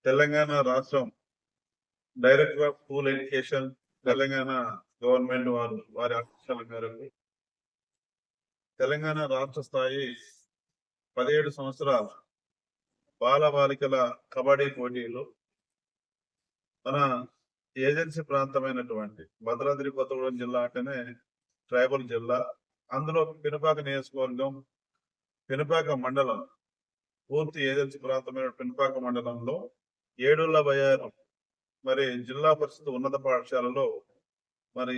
తెలంగాణ రాష్ట్రం director of school education Telangana government వారి ఆదేశాల మేరకు తెలంగాణ రాష్ట్ర స్థాయి 17 సంవత్సరాల బాల బాలికల కబడ్డీ పోటీలు మన ఏజెన్సీ ప్రాంతమైనటువంటి భద్రాద్రి కొత్తగూడెం జిల్లా అంటేనే ట్రైబల్ జిల్లా. అందులో పినపాక నియోజకవర్గం, పినపాక మండలం, పూర్తి ఏజెన్సీ ప్రాంతమైన పినపాక మండలంలో ఏడుళ్ల బయ్యారం మరి జిల్లా పరిషత్ ఉన్నత పాఠశాలలో మరి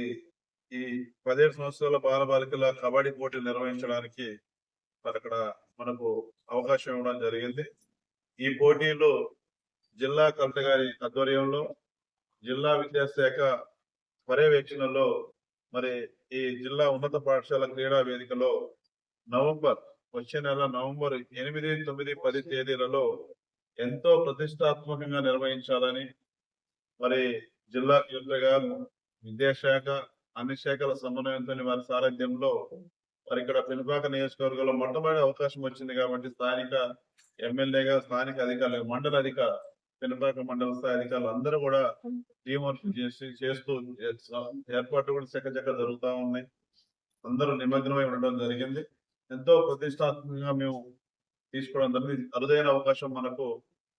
ఈ 17 సంవత్సరాల బాల బాలికల కబడ్డీ పోటీలు నిర్వహించడానికి మరి అక్కడ మనకు అవకాశం ఇవ్వడం జరిగింది. ఈ పోటీలు జిల్లా కలెక్టర్ గారి ఆధ్వర్యంలో, జిల్లా విద్యాశాఖ పర్యవేక్షణలో మరి ఈ జిల్లా ఉన్నత పాఠశాల క్రీడా వేదికలో వచ్చే నెల నవంబర్ 8, 9, 10 తేదీలలో ఎంతో ప్రతిష్టాత్మకంగా నిర్వహించాలని మరి జిల్లా కలెక్టర్ గారు, విద్యాశాఖ, అన్ని శాఖల సమన్వయంతో వారి సారథ్యంలో మరి ఇక్కడ పినపాక నియోజకవర్గంలో మొట్టమొదటి అవకాశం వచ్చింది కాబట్టి స్థానిక ఎమ్మెల్యేగా, స్థానిక అధికారులు, మండల అధికారులు, పినపాక మండల స్థాయి అధికారులు అందరూ కూడా టీం వర్క్ చేస్తూ ఏర్పాట్లు కూడా చక్కచక్క జరుగుతూ ఉన్నాయి. అందరూ నిమగ్నమై ఉండడం జరిగింది. ఎంతో ప్రతిష్టాత్మకంగా మేము తీసుకోవడం జరిగింది. అరుదైన అవకాశం మనకు,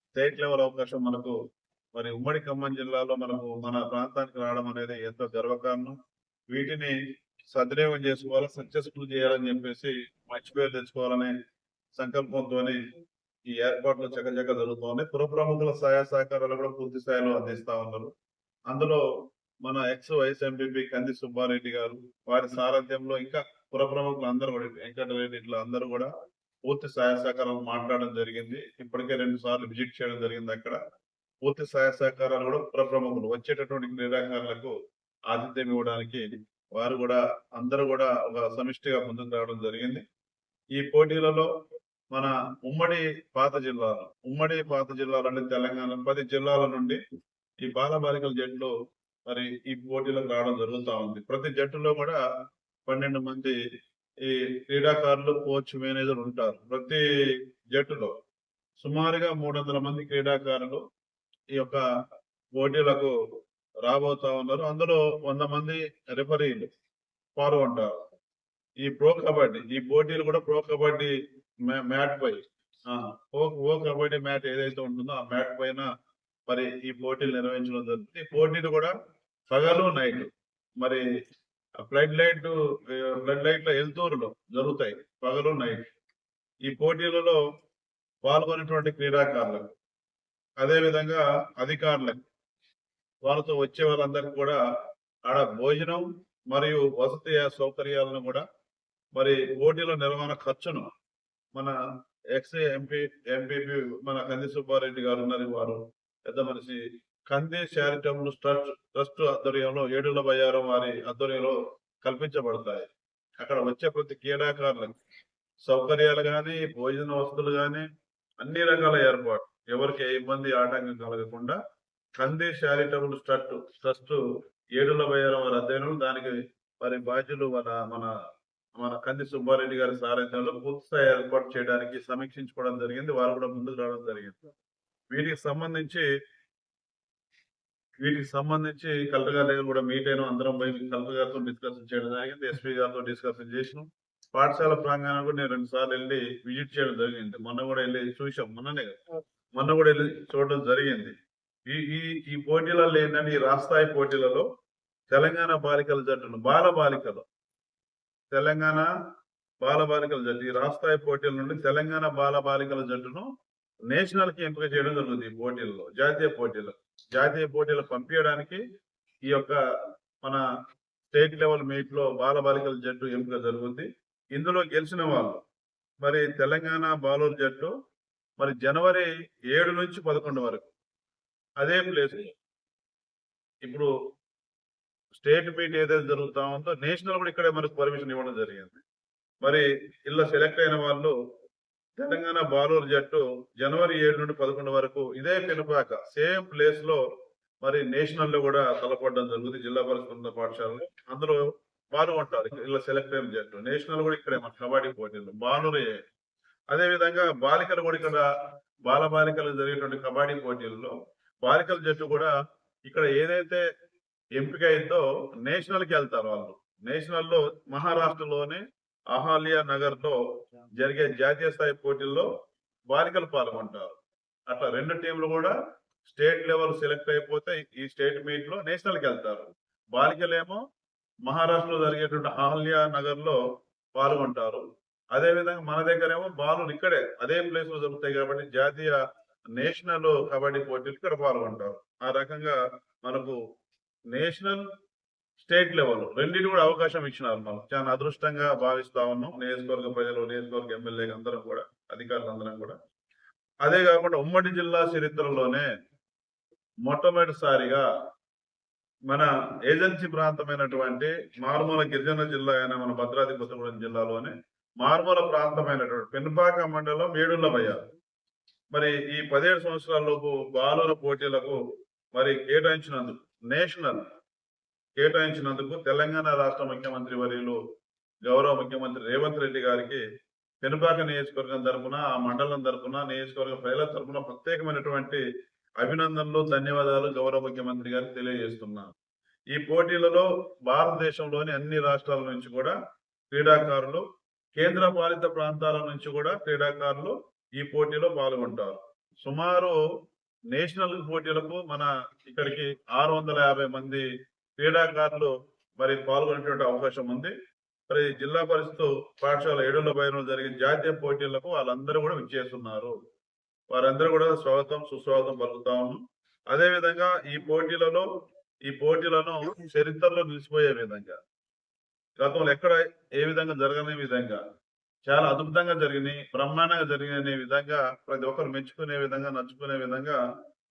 స్టేట్ లెవెల్ అవకాశం మనకు మరి ఉమ్మడి ఖమ్మం జిల్లాలో మనకు మన ప్రాంతానికి రావడం అనేది ఎంతో గర్వకారణం. వీటిని సద్వినియోగం చేసుకోవాలి, సక్సెస్ఫుల్ చేయాలని చెప్పేసి మంచి పేరు తెచ్చుకోవాలనే సంకల్పంతో ఈ ఏర్పాట్లు చక్కచక్క జరుగుతున్నాయి. పుర ప్రముఖుల సహాయ సహకారాలు కూడా పూర్తి స్థాయిలో అందిస్తా ఉన్నారు. అందులో మన వైస్ ఎంపీపీ కంది సుబ్బారెడ్డి గారు, వారి సారథ్యంలో ఇంకా పుర ప్రముఖులు అందరూ కూడా, వెంకటరెడ్డి, ఇట్లా అందరూ కూడా పూర్తి సహాయ సహకారాలు మాట్లాడడం జరిగింది. ఇప్పటికే 2 సార్లు విజిట్ చేయడం జరిగింది. అక్కడ పూర్తి సహాయ సహకారాలు కూడా పుర ప్రముఖులు వచ్చేటటువంటి క్రీడాకారులకు ఆతిథ్యం ఇవ్వడానికి వారు కూడా అందరూ కూడా ఒక సమిష్టిగా ముందుకు రావడం జరిగింది. ఈ పోటీలలో మన ఉమ్మడి పాత జిల్లాలు అంటే తెలంగాణ 10 జిల్లాల నుండి ఈ బాల బాలికల జట్లు మరి ఈ పోటీలకు రావడం జరుగుతూ ఉంది. ప్రతి జట్టులో కూడా 12 మంది ఈ క్రీడాకారులు, కోచ్, మేనేజర్ ఉంటారు. ప్రతి జట్టులో సుమారుగా 300 మంది క్రీడాకారులు ఈ యొక్క పోటీలకు రాబోతా ఉన్నారు. అందులో 100 మంది రెఫరీలు పాల్గొంటారు. ఈ ప్రో కబడ్డీ, ఈ పోటీలు కూడా ప్రో కబడ్డీ మ్యాట్ పై ఓ కబడ్డీ మ్యాట్ ఏదైతే ఉంటుందో ఆ మ్యాట్ పైన మరి ఈ పోటీలు నిర్వహించడం జరుగుతుంది. ఈ పోటీలు కూడా పగలు, నైట్ మరి ఫ్లడ్ లైట్ లో ఎల్తూరులో జరుగుతాయి, పగలు, నైట్. ఈ పోటీలలో పాల్గొనేటువంటి క్రీడాకారులకు, అదే విధంగా అధికారులకు, వాళ్ళతో వచ్చే వాళ్ళందరికీ కూడా ఆడ భోజనం మరియు వసతి సౌకర్యాలను కూడా మరి పోటీల నిర్వహణ ఖర్చును మన ఎంపీపీ మన కంది సుబ్బారెడ్డి గారు ఉన్నారు, వారు పెద్ద మనిషి, కంది చారిటబుల్ ట్రస్ట్ ఆధ్వర్యంలో, ఏడుళ్ల బయ్యారం వారి ఆధ్వర్యంలో కల్పించబడతాయి. అక్కడ వచ్చే ప్రతి క్రీడాకారులకు సౌకర్యాలు కానీ, భోజన వసతులు కానీ, అన్ని రకాల ఏర్పాటు, ఎవరికి ఏ ఇబ్బంది ఆటంకం కలగకుండా కంది చారిటబుల్ ట్రస్ట్ ఏడుళ్ల బయ్యారం వారి అధ్యయనం, దానికి మరి బాధ్యులు మన కంది సుబ్బారెడ్డి గారి సారథ్యంలో పూర్తిస్థాయి ఏర్పాటు చేయడానికి సమీక్షించుకోవడం జరిగింది. వారు కూడా ముందుకు రావడం జరిగింది. వీటికి సంబంధించి కలెక్టర్ గారి దగ్గర కూడా మీట్ అయినా, అందరం పోయి కలెక్టర్ గారితో డిస్కషన్ చేయడం జరిగింది. ఎస్పీ గారితో డిస్కషన్ చేసినాం. పాఠశాల ప్రాంగణం కూడా నేను 2 సార్లు వెళ్ళి విజిట్ చేయడం జరిగింది. మొన్న కూడా వెళ్ళి చూసాం. మొన్న కూడా వెళ్ళి చూడడం జరిగింది. ఈ పోటీలలో ఏంటంటే, ఈ రాష్ట్రాయి పోటీలలో తెలంగాణ బాలికల జట్టును, తెలంగాణ బాల బాలికల జట్టు ఈ రాష్ట్రాయి పోటీల నుండి తెలంగాణ బాల బాలికల జట్టును నేషనల్ కి ఎంపిక చేయడం జరుగుతుంది. ఈ పోటీల్లో జాతీయ పోటీలు పంపించడానికి ఈ యొక్క మన స్టేట్ లెవెల్ మీట్ లో బాల బాలికల జట్టు ఎంపిక జరుగుతుంది. ఇందులో గెలిచిన వాళ్ళు మరి తెలంగాణ బాలుర జట్టు మరి జనవరి 7 నుంచి 11 వరకు అదే ప్లేస్, ఇప్పుడు స్టేట్ మీట్ ఏదైతే జరుగుతా ఉందో నేషనల్ కూడా ఇక్కడే మనకు పర్మిషన్ ఇవ్వడం జరిగింది. మరి ఇలా సెలెక్ట్ అయిన వాళ్ళు తెలంగాణ బాలుర జట్టు జనవరి 7 నుండి 11 వరకు ఇదే పినపాక సేమ్ ప్లేస్ లో మరి నేషనల్ లో కూడా తలపడడం జరుగుతుంది. జిల్లా పరిషత్ పాఠశాలలో అందులో పాల్గొంటారు. ఇలా సెలెక్ట్ అయిన జట్టు నేషనల్ కూడా ఇక్కడే మన కబడ్డీ పోటీలు బాలురే. అదే విధంగా బాలికలు కూడా ఇక్కడ బాలబాలికలు జరిగేటువంటి కబడ్డీ పోటీల్లో బాలికల జట్టు కూడా ఇక్కడ ఏదైతే ఎంపిక అయిందో నేషనల్ కి వెళ్తారు వాళ్ళు. నేషనల్ లో మహారాష్ట్రలోని అహాలియా నగర్ లో జరిగే జాతీయ స్థాయి పోటీల్లో బాలికలు పాల్గొంటారు. అట్లా రెండు టీంలు కూడా స్టేట్ లెవెల్ సెలెక్ట్ అయిపోతే ఈ స్టేట్ మీట్ లో నేషనల్ కి వెళ్తారు. బాలికలేమో మహారాష్ట్రలో జరిగేటువంటి అహల్యా నగర్ లో పాల్గొంటారు. అదే విధంగా మన దగ్గరేమో బాలులు ఇక్కడే అదే ప్లేస్ లో జరుగుతాయి కాబట్టి జాతీయ నేషనల్ కబడ్డీ పోటీలు ఇక్కడ పాల్గొంటారు. ఆ రకంగా మనకు నేషనల్ స్టేట్ లెవెల్ రెండింటి కూడా అవకాశం ఇచ్చినారు. మనం చాలా అదృష్టంగా భావిస్తా ఉన్నాం. నియోజకవర్గ ప్రజలు, నియోజకవర్గ ఎమ్మెల్యే అందరం కూడా, అధికారులు అందరం కూడా. అదే కాకుండా ఉమ్మడి జిల్లా చరిత్రలోనే మొట్టమొదటిసారిగా మన ఏజెన్సీ ప్రాంతమైనటువంటి మారుమూల గిరిజన జిల్లా అయిన మన భద్రాద్రి కొత్తగూడెం జిల్లాలోనే మారుమూల ప్రాంతమైనటువంటి పెనుపాక మండలం మేడుల్లబయ్య మరి ఈ 17 సంవత్సరాల లోపు బాలుర పోటీలకు మరి నేషనల్ కేటాయించినందుకు తెలంగాణ రాష్ట్ర ముఖ్యమంత్రి వర్యులు గౌరవ ముఖ్యమంత్రి రేవంత్ రెడ్డి గారికి పెనుపాక నియోజకవర్గం తరఫున, ఆ మండలం తరఫున, నియోజకవర్గ ప్రజల తరఫున ప్రత్యేకమైనటువంటి అభినందనలు, ధన్యవాదాలు గౌరవ ముఖ్యమంత్రి గారికి తెలియజేస్తున్నాను. ఈ పోటీలలో భారతదేశంలోని అన్ని రాష్ట్రాల నుంచి కూడా క్రీడాకారులు, కేంద్ర పాలిత ప్రాంతాల నుంచి కూడా క్రీడాకారులు ఈ పోటీలో పాల్గొంటారు. సుమారు నేషనల్ పోటీలకు మన ఇక్కడికి 650 మంది క్రీడాకారులు మరి పాల్గొనేటువంటి అవకాశం ఉంది. మరి జిల్లా పరిషత్ పాఠశాల ఏడుల్లబైలో జరిగే జాతీయ పోటీలకు వాళ్ళందరూ కూడా విచ్చేస్తున్నారు. వారందరూ కూడా స్వాగతం, సుస్వాగతం పలుకుతా ఉన్నాం. అదే విధంగా ఈ పోటీలను చరిత్రలో నిలిచిపోయే విధంగా, గతంలో ఎక్కడ ఏ విధంగా జరగని విధంగా చాలా అద్భుతంగా జరిగినాయి, బ్రహ్మాండంగా జరిగిన విధంగా, ప్రతి ఒక్కరు మెచ్చుకునే విధంగా, నచ్చుకునే విధంగా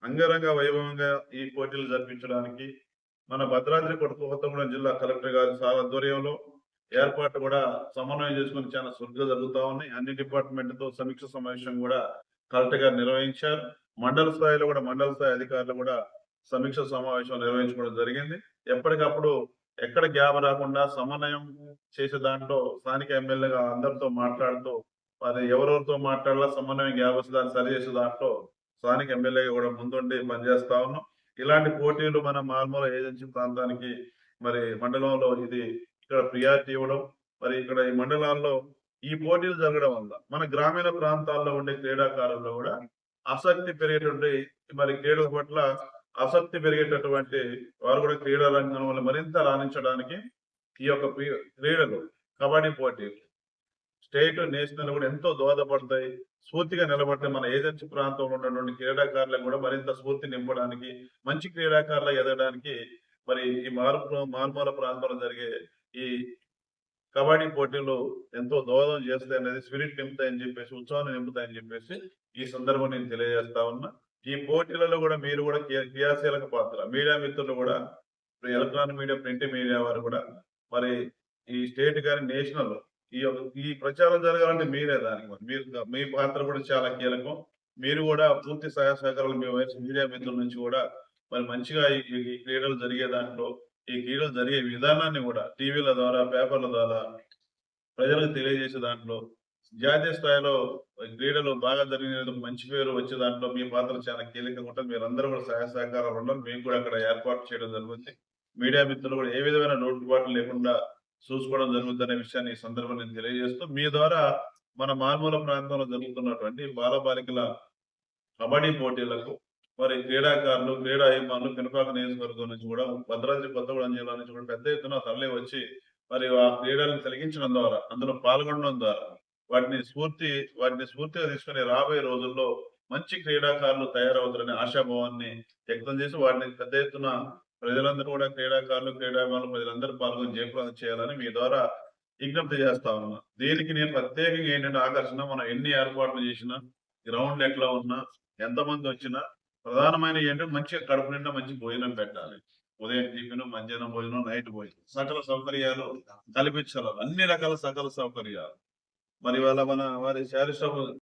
అంగరంగ వైభవంగా ఈ పోటీలు జరిపించడానికి మన భద్రాద్రి కొత్తగూడెం జిల్లా కలెక్టర్ గారి ఆధ్వర్యంలో ఏర్పాటు కూడా సమన్వయం చేసుకుని చాలా చురుగ్గా జరుగుతా ఉన్నాయి. అన్ని డిపార్ట్మెంట్ తో సమీక్ష సమావేశం కూడా కలెక్టర్ గారు నిర్వహించారు. మండల స్థాయిలో కూడా మండల స్థాయి అధికారులు కూడా సమీక్ష సమావేశం నిర్వహించుకోవడం జరిగింది. ఎప్పటికప్పుడు ఎక్కడ గ్యాప్ రాకుండా సమన్వయం చేసే దాంట్లో స్థానిక ఎమ్మెల్యేగా అందరితో మాట్లాడుతూ మరి ఎవరెవరితో మాట్లాడాలా, సమన్వయం గ్యాప్ వస్తే దాన్ని సరి చేసే దాంట్లో స్థానిక ఎమ్మెల్యేగా కూడా ముందుండి పనిచేస్తా ఉన్నాం. ఇలాంటి పోటీలు మన మారుమూల ఏజెన్సీ ప్రాంతానికి మరి మండలంలో ఇది ఇక్కడ ప్రియారిటీ ఇవ్వడం, మరి ఇక్కడ ఈ మండలాల్లో ఈ పోటీలు జరగడం వల్ల మన గ్రామీణ ప్రాంతాల్లో ఉండే క్రీడాకారుల్లో కూడా ఆసక్తి పెరిగేటువంటి, మరి క్రీడల పట్ల ఆసక్తి పెరిగేటటువంటి వారు కూడా క్రీడా రంగం వల్ల మరింత రాణించడానికి ఈ యొక్క క్రీడలు, కబడ్డీ పోటీలు స్టేట్, నేషనల్ కూడా ఎంతో దోహదపడతాయి, స్ఫూర్తిగా నిలబడతాయి. మన ఏజెన్సీ ప్రాంతంలో ఉన్నటువంటి క్రీడాకారులకు కూడా మరింత స్ఫూర్తి నింపడానికి, మంచి క్రీడాకారులు ఎదగడానికి మరి ఈ మారుమూల ప్రాంతంలో జరిగే ఈ కబడ్డీ పోటీలు ఎంతో దోహదం చేస్తాయి అనేది, స్పిరిట్ నింపుతాయని చెప్పేసి, ఉత్సాహాన్ని నింపుతాయని చెప్పేసి ఈ సందర్భం నేను తెలియజేస్తా ఉన్నా. ఈ పోటీలలో కూడా మీరు కూడా క్రియాశీలక పాత్ర, మీడియా మిత్రులు కూడా, ఎలక్ట్రానిక్ మీడియా, ప్రింట్ మీడియా వారు కూడా మరి ఈ స్టేట్ కానీ నేషనల్ ఈ ప్రచారం జరగాలంటే మీరే దానికి మీ పాత్ర కూడా చాలా కీలకం. మీరు కూడా పూర్తి సహాయ సహకారాలు మీ వయసు మీడియా మిత్రుల నుంచి కూడా మరి మంచిగా ఈ క్రీడలు జరిగే దాంట్లో, ఈ క్రీడలు జరిగే విధానాన్ని కూడా టీవీల ద్వారా, పేపర్ల ద్వారా ప్రజలకు తెలియజేసే దాంట్లో, జాతీయ స్థాయిలో క్రీడలు బాగా జరిగిన మంచి పేరు వచ్చే దాంట్లో మీ పాత్ర చాలా కీలకంగా ఉంటుంది. మీరందరూ కూడా సహాయ సహకారాలు ఉండాలి. మీకు కూడా అక్కడ ఏర్పాటు చేయడం జరుగుతుంది. మీడియా మిత్రులు కూడా ఏ విధమైన లోటుపాట్లు లేకుండా చూసుకోవడం జరుగుతుందనే విషయాన్ని ఈ సందర్భంగా నేను తెలియజేస్తూ, మీ ద్వారా మన మారుమూల ప్రాంతంలో జరుగుతున్నటువంటి బాలబాలికల కబడ్డీ పోటీలకు మరి క్రీడాకారులు, క్రీడా అభిమానులు పెనుపాక నియోజకవర్గం నుంచి కూడా, భద్రాద్రి కొత్తగూడెం జిల్లా నుంచి కూడా పెద్ద ఎత్తున తరలి వచ్చి మరి ఆ క్రీడలను కలిగించడం ద్వారా, అందులో పాల్గొనడం ద్వారా వాటిని స్ఫూర్తిగా తీసుకుని రాబోయే రోజుల్లో మంచి క్రీడాకారులు తయారవుతారనే ఆశాభావాన్ని వ్యక్తం చేసి వాటిని పెద్ద ఎత్తున ప్రజలందరూ కూడా, క్రీడాకారులు, క్రీడాభిమానులు ప్రజలందరూ పాల్గొని జయప్రదం చేయాలని మీ ద్వారా విజ్ఞప్తి చేస్తా ఉన్నా. దీనికి నేను ప్రత్యేకంగా ఏంటంటే ఆకర్షణ, మనం ఎన్ని ఏర్పాట్లు చేసినా, గ్రౌండ్ ఎట్లా ఉన్నా, ఎంతమంది వచ్చినా ప్రధానమైన ఏంటంటే మంచిగా కడుపు నిండా మంచి భోజనం పెట్టాలి. ఉదయం టిఫిన్, మధ్యాహ్నం భోజనం, నైట్ భోజనం, సకల సౌకర్యాలు కల్పించాలి. అన్ని రకాల సకల సౌకర్యాలు మరి వాళ్ళ మన వారి శారీరక